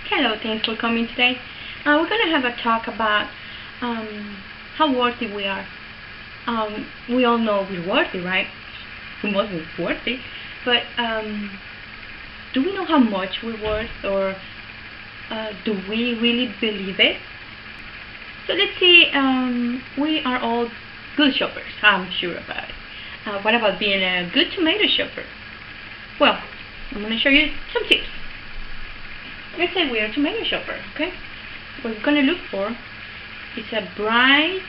Hello, thanks for coming today. We're going to have a talk about how worthy we are. We all know we're worthy, right? We must be worthy. But do we know how much we're worth, or do we really believe it? So let's see, we are all good shoppers, I'm sure about it. What about being a good tomato shopper? Well, I'm going to show you some tips. Let's say we're a tomato shopper, okay? What we're going to look for is a bright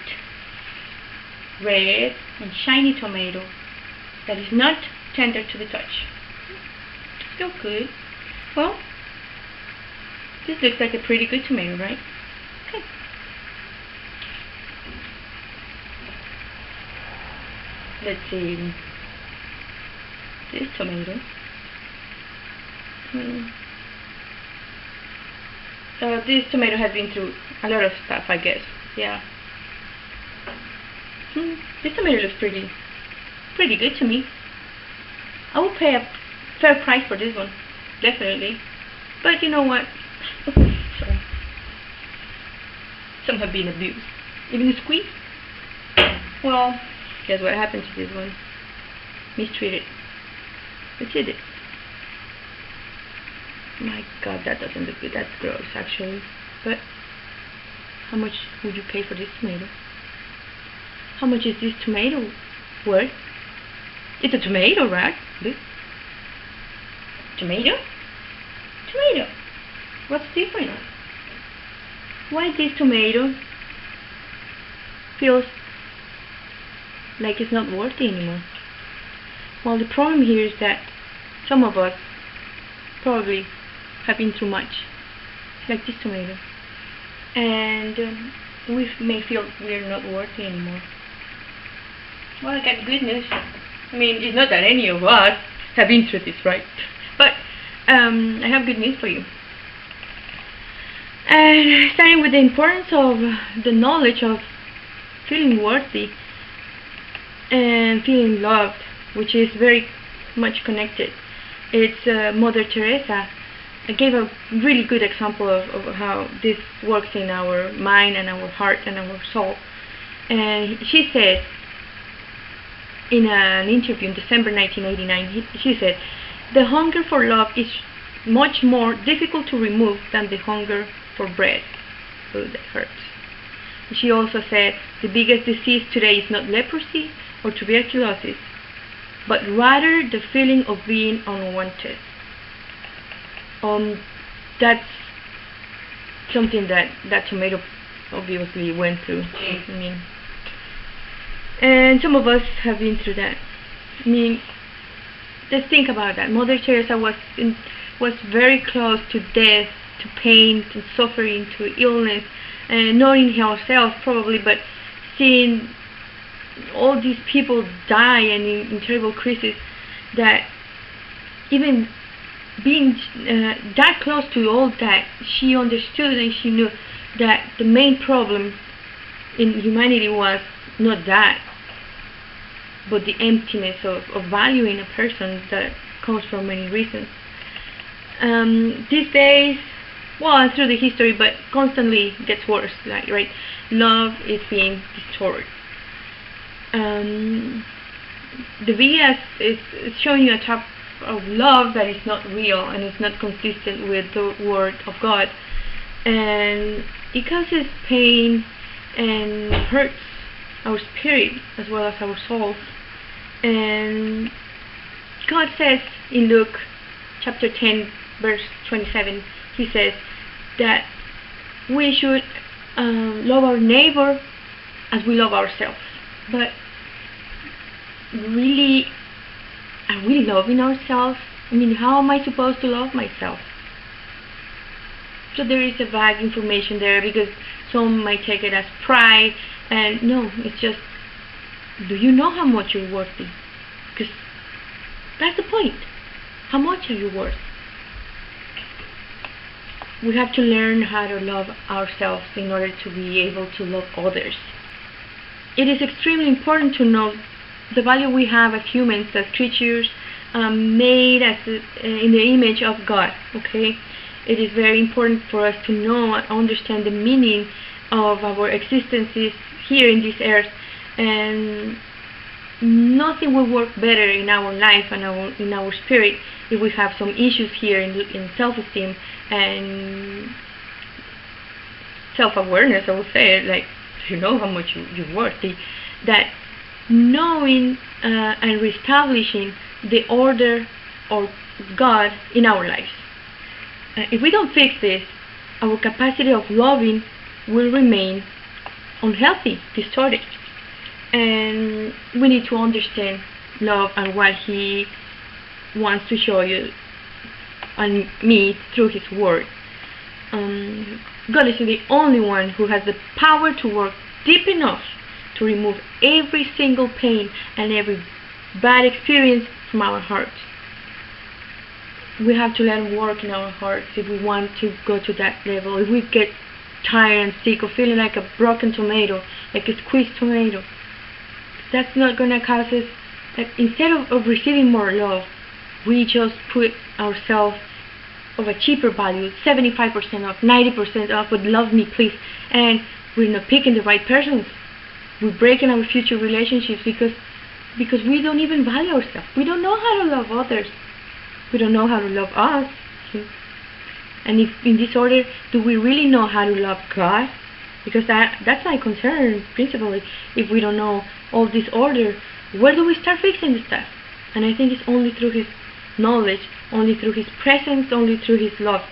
red and shiny tomato that is not tender to the touch. Still good. Well, this looks like a pretty good tomato, right? Okay. Let's see this tomato. This tomato has been through a lot of stuff, I guess. Yeah. This tomato looks pretty good to me. I will pay a fair price for this one, definitely. But you know what? Sorry. Some have been abused, even squeezed. Well, guess what happened to this one? Mistreated. Let's see this. My God, that doesn't look good. That's gross, actually. But how much would you pay for this tomato? How much is this tomato worth? It's a tomato, right? Look. Tomato? Tomato. What's different? Why this tomato feels like it's not worthy anymore? Well, the problem here is that some of us probably have been through much, like this tomato, and we may feel we're not worthy anymore. Well, I got good news. I mean, it's not that any of us have been through this, right? But I have good news for you. And starting with the importance of the knowledge of feeling worthy and feeling loved, which is very much connected. It's Mother Teresa gave a really good example of how this works in our mind and our heart and our soul. And she said in an interview in December 1989, she said, "The hunger for love is much more difficult to remove than the hunger for bread." Oh, that hurts. She also said, "The biggest disease today is not leprosy or tuberculosis, but rather the feeling of being unwanted." That's something that tomato obviously went through. I mean, and some of us have been through that. I mean, let's think about that. Mother Teresa was very close to death, to pain, to suffering, to illness, and not in herself probably, but seeing all these people die and in terrible crisis, that even being that close to all that, she understood and she knew that the main problem in humanity was not that, but the emptiness of valuing a person that comes from many reasons. These days, well, through the history, but constantly gets worse, like, right? Love is being destroyed. The video is showing you a type of love that is not real and is not consistent with the word of God, and it causes pain and hurts our spirit as well as our souls. And God says in Luke chapter 10 verse 27, he says that we should love our neighbor as we love ourselves. But really, are we loving ourselves? I mean, how am I supposed to love myself? So there is a vague information there, because some might take it as pride, and no, it's just, do you know how much you're worthy? Because that's the point. How much are you worth? We have to learn how to love ourselves in order to be able to love others. It is extremely important to know the value we have as humans, as creatures, made as in the image of God. Okay, it is very important for us to know and understand the meaning of our existences here in this earth, and nothing will work better in our life and in our spirit if we have some issues here in self-esteem and self-awareness. I would say, like, you know how much you're worthy, that knowing and reestablishing the order of God in our lives. If we don't fix this, our capacity of loving will remain unhealthy, distorted. And we need to understand love and what He wants to show you and me through His Word. God is the only one who has the power to work deep enough to remove every single pain and every bad experience from our hearts. We have to let Him work in our hearts if we want to go to that level. If we get tired and sick or feeling like a broken tomato, like a squeezed tomato, that's not going to cause us, that instead of receiving more love, we just put ourselves of a cheaper value, 75% off, 90% off, but love me please, and we're not picking the right persons. We're breaking our future relationships because we don't even value ourselves. We don't know how to love others. We don't know how to love us. And if in this order, do we really know how to love God? Because that's my concern, principally. If we don't know all this order, where do we start fixing this stuff? And I think it's only through His knowledge, only through His presence, only through His love.